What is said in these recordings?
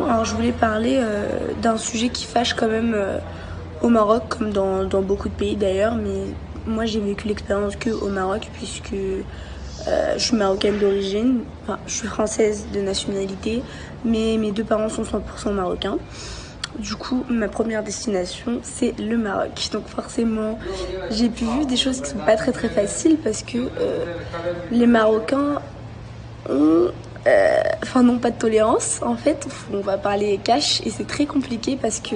Alors je voulais parler d'un sujet qui fâche quand même au Maroc, comme dans beaucoup de pays d'ailleurs, mais moi j'ai vécu l'expérience que au Maroc puisque je suis marocaine d'origine, enfin je suis française de nationalité, mais mes deux parents sont 100% marocains. Du coup, ma première destination, c'est le Maroc. Donc forcément, j'ai pu vivre des choses qui sont pas très très faciles parce que les Marocains ont n'ont pas de tolérance en fait, on va parler cash et c'est très compliqué parce que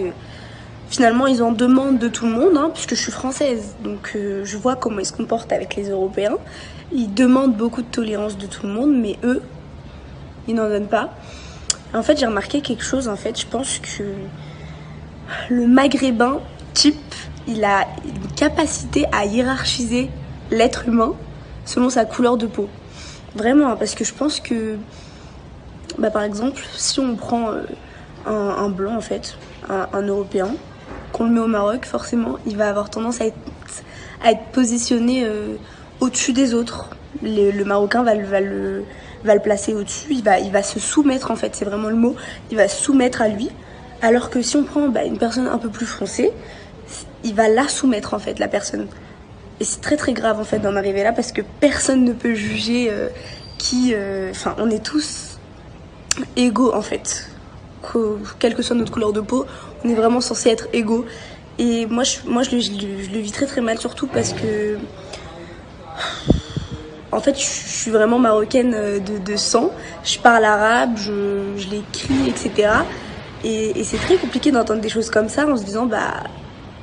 finalement ils en demandent de tout le monde puisque je suis française, donc je vois comment ils se comportent avec les Européens. Ils demandent beaucoup de tolérance de tout le monde, mais eux ils n'en donnent pas. En fait j'ai remarqué quelque chose, en fait je pense que le maghrébin type, il a une capacité à hiérarchiser l'être humain selon sa couleur de peau. Vraiment, parce que je pense que, par exemple, si on prend un blanc, en fait, un Européen, qu'on le met au Maroc, forcément, il va avoir tendance à être positionné au-dessus des autres. Le Marocain va le placer au-dessus, il va se soumettre, en fait, c'est vraiment le mot, il va se soumettre à lui. Alors que si on prend une personne un peu plus foncée, il va la soumettre, en fait, la personne. Et c'est très très grave en fait d'en arriver là parce que personne ne peut juger on est tous égaux en fait. Quelle que soit notre couleur de peau, on est vraiment censé être égaux. Et moi je le vis très très mal, surtout parce que en fait je suis vraiment marocaine de sang. Je parle arabe, je l'écris, etc. Et c'est très compliqué d'entendre des choses comme ça en se disant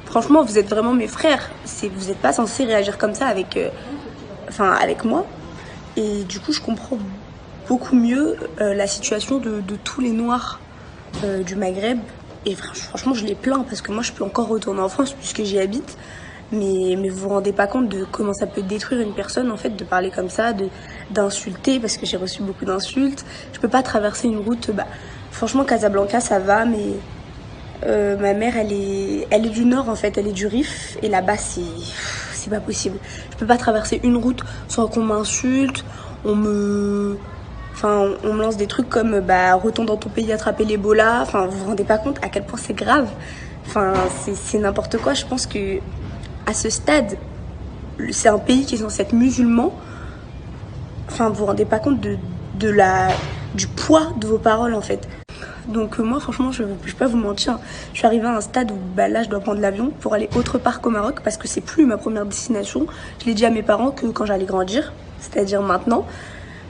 franchement, vous êtes vraiment mes frères. Vous n'êtes pas censé réagir comme ça avec moi. Et du coup, je comprends beaucoup mieux la situation de tous les Noirs du Maghreb. Et franchement, je les plains parce que moi, je peux encore retourner en France puisque j'y habite. Mais vous vous rendez pas compte de comment ça peut détruire une personne, en fait, de parler comme ça, d'insulter, parce que j'ai reçu beaucoup d'insultes. Je peux pas traverser une route. Franchement, Casablanca, ça va, mais ma mère, elle est du nord en fait, elle est du Rif et là-bas c'est pas possible. Je peux pas traverser une route sans qu'on m'insulte, on me lance des trucs comme retourne dans ton pays attraper l'Ebola. Enfin, vous vous rendez pas compte à quel point c'est grave. Enfin, c'est n'importe quoi. Je pense que à ce stade, c'est un pays qui est censé être musulman. Enfin, vous vous rendez pas compte du poids de vos paroles en fait. Donc moi franchement je vais pas vous mentir, je suis arrivée à un stade où là je dois prendre l'avion pour aller autre part qu'au Maroc parce que c'est plus ma première destination. Je l'ai dit à mes parents que quand j'allais grandir, c'est-à-dire maintenant,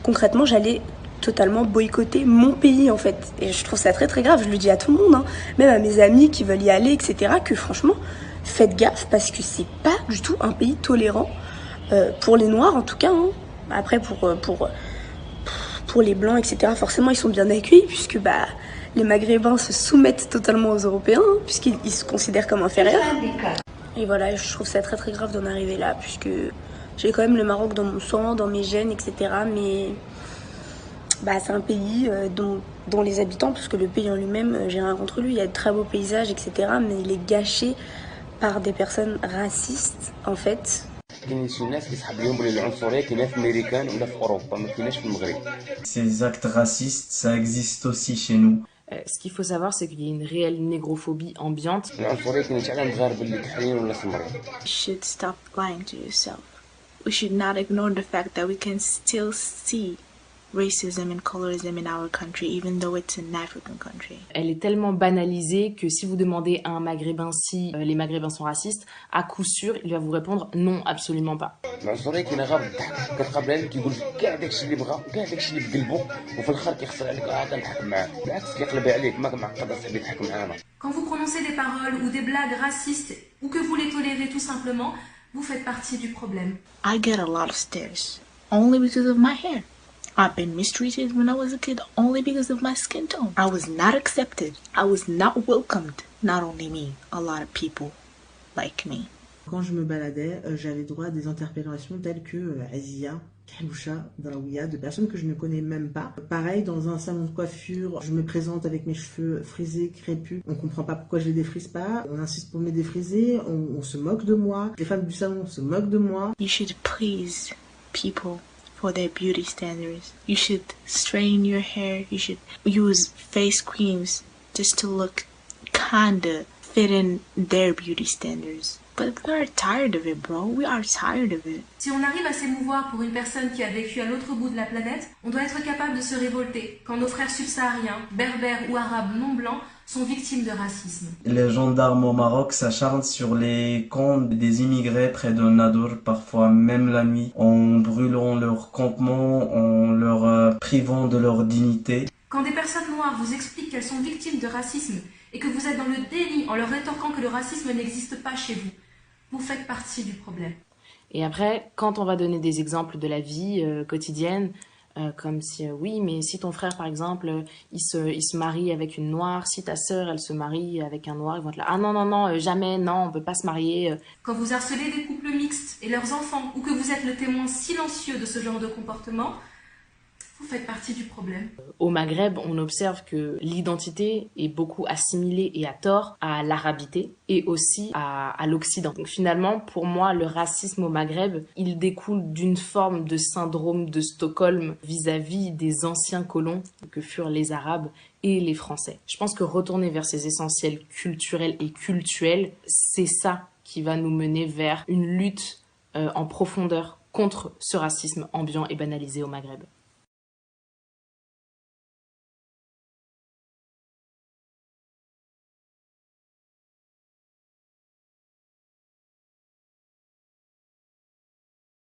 concrètement j'allais totalement boycotter mon pays en fait. Et je trouve ça très très grave, je le dis à tout le monde, même à mes amis qui veulent y aller, etc. que franchement faites gaffe parce que c'est pas du tout un pays tolérant pour les Noirs en tout cas. Après pour les Blancs, etc. forcément ils sont bien accueillis puisque les Maghrébins se soumettent totalement aux Européens puisqu'ils se considèrent comme inférieurs. Et voilà, je trouve ça très très grave d'en arriver là puisque j'ai quand même le Maroc dans mon sang, dans mes gènes, etc. Mais c'est un pays dont les habitants, parce que le pays en lui-même, j'ai rien contre lui, il y a de très beaux paysages, etc. Mais il est gâché par des personnes racistes en fait. Ces actes racistes, ça existe aussi chez nous. Ce qu'il faut savoir, c'est qu'il y a une réelle négrophobie ambiante. You should stop lying to yourself. We should not ignore the fact that we can still see racism and colorism in our country, even though it's an African country. Elle est tellement banalisée que si vous demandez à un Maghrébin si les Maghrébins sont racistes, à coup sûr, il va vous répondre non, absolument pas. Quand vous prononcez des paroles ou des blagues racistes ou que vous les tolérez tout simplement, vous faites partie du problème. I get a lot of stares, only because of my hair. I've been mistreated when I was a kid only because of my skin tone. I was not accepted. I was not welcomed. Not only me, a lot of people like me. Quand je me baladais, j'avais droit à des interpellations telles que Azia, Kaloucha, Draouia, de personnes que je ne connais même pas. Pareil, dans un salon de coiffure, je me présente avec mes cheveux frisés, crépus. On comprend pas pourquoi je les défrise pas. On insiste pour me défriser. On se moque de moi. Les femmes du salon se moquent de moi. You should please people for their beauty standards. You should straighten your hair. You should use face creams just to look kinda fit in their beauty standards. But we are tired of it, bro. We are tired of it. Si on arrive à s'émouvoir pour une personne qui a vécu à l'autre bout de la planète, on doit être capable de se révolter quand nos frères subsahariens, berbères ou arabes non blancs sont victimes de racisme. Les gendarmes au Maroc s'acharnent sur les camps des immigrés près de Nador, parfois même la nuit, en brûlant leurs campements, en leur privant de leur dignité. Quand des personnes noires vous expliquent qu'elles sont victimes de racisme et que vous êtes dans le déni en leur rétorquant que le racisme n'existe pas chez vous, vous faites partie du problème. Et après, quand on va donner des exemples de la vie quotidienne, comme si, oui, mais si ton frère, par exemple, il se marie avec une noire, si ta sœur, elle se marie avec un noir, ils vont être là, ah non, non, non, jamais, non, on peut pas se marier. Quand vous harcelez des couples mixtes et leurs enfants, ou que vous êtes le témoin silencieux de ce genre de comportement, vous faites partie du problème. Au Maghreb, on observe que l'identité est beaucoup assimilée et à tort à l'arabité et aussi à l'Occident. Donc finalement, pour moi, le racisme au Maghreb, il découle d'une forme de syndrome de Stockholm vis-à-vis des anciens colons que furent les Arabes et les Français. Je pense que retourner vers ces essentiels culturels et cultuels, c'est ça qui va nous mener vers une lutte en profondeur contre ce racisme ambiant et banalisé au Maghreb.